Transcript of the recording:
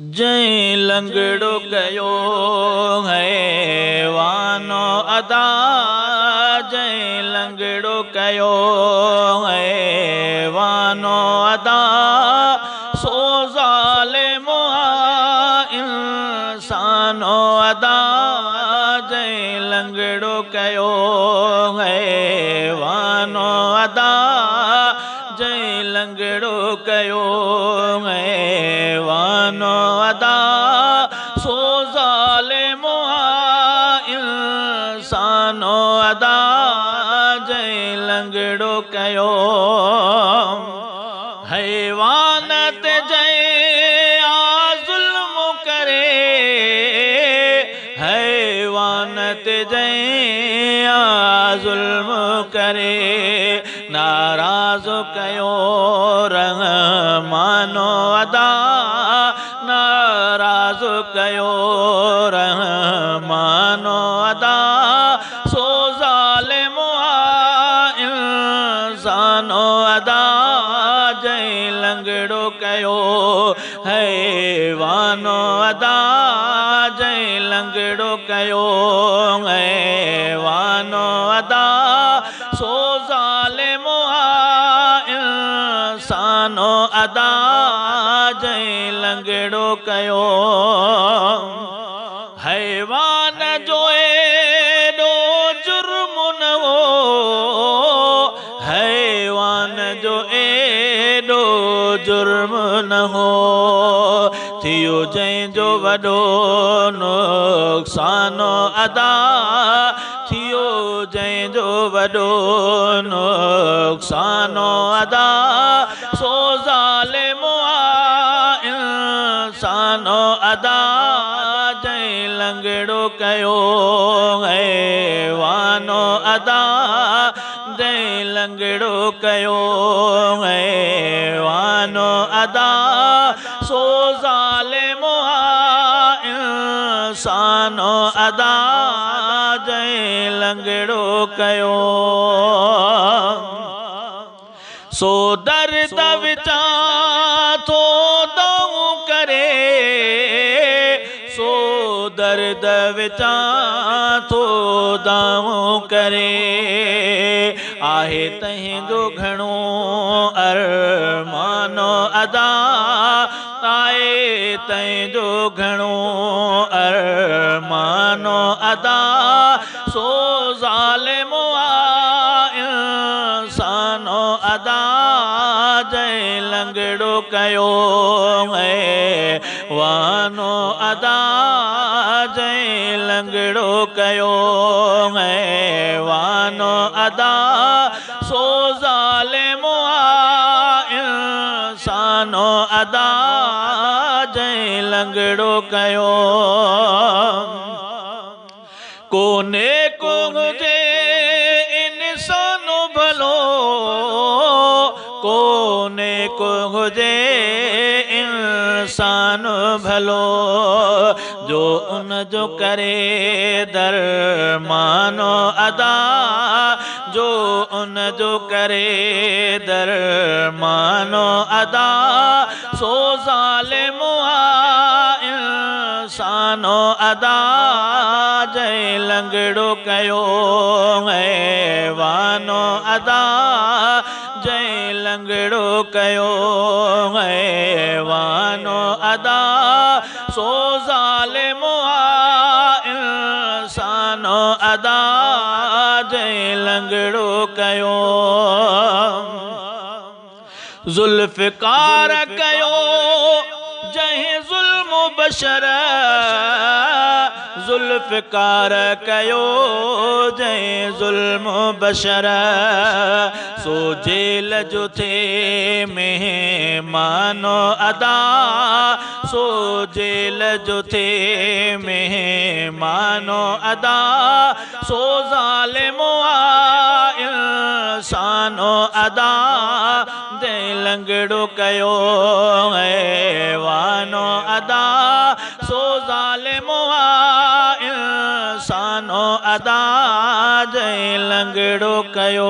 जय लंगड़ो कयो हैवानो अदा जय लंगड़ो कयो हैवानो अदा सो ज़ालिमो इंसानो अदा जय लंगड़ो कयो हैवानो अदा जय लंगड़ो कयो हैवानो अदा सो ज़ालिमो इंसानो अदा जय लंगड़ो कयो हैवान ते जय ज़ुल्म करे हैवान ते जय ज़ुल्म करे नाराज़ कयो रहमानो अदा नाराज़ कयो रहमानो अदा सो ज़ालिमो इंसानो अदा जय लंगड़ो कयो हैवानो अदा जय लंगड़ो कयो हैवानो अदा सो ज़ालिमो इंसानो अदा जय लंगड़ो कयो हैवान जो एडो जुर्म न हो हैवान जो एडो जुर्म न हो थियो जंहिंजो वॾो नुक़सानो अदा थियो जंहिंजो वॾो नुक़सानो अदा सो ज़ालिमो इंसानो अदा जय लंगड़ो कयो हैवानो अदा जय लंगड़ो कयो हैवानो अदा सो ज़ालिमो इंसानो अदा जय लंगड़ो कयो सो दर्द विचा थो दऊं करे सो दर्द विचा थो दऊं करे आहे तंहिंजो घणो अरमानो अदा आहे तंहिंजो घणो अरमानो अदा सो ज़ालिमो इंसानो अदा जय लंगड़ो कयो हैवानो अदा जय लंगड़ो कयो हैवानो अदा सो ज़ालिमो इंसानो अदा जय लंगड़ो कयो कोने को हुजे इंसानो भलो कोने को हुजे इंसान भलो जो उन जो करे दरमानो अदा जो उन जो करे दरमानो अदा सो ज़ालिमो इंसानो अदा जय लंगड़ो कयो हैवानो अदा जय लंगड़ो कयो हैवानो अदा सो ज़ालिमो इंसानो अदा जय लंगड़ो कयो ज़ुल्फ़िकार कयो जंहिं ज़ुल्म बशर ज़ुल्फ़िकार कयो जंहिं ज़ुल्म बशर सो जेल जो थे मेहमानो अदा सो जेल जो थे मेहमानो अदा सो ज़ालिमो इंसानो अदा जय लंगड़ो कयो हैवानो अदा सो ज़ालिमो इंसानो अदा जय लंगड़ो कयो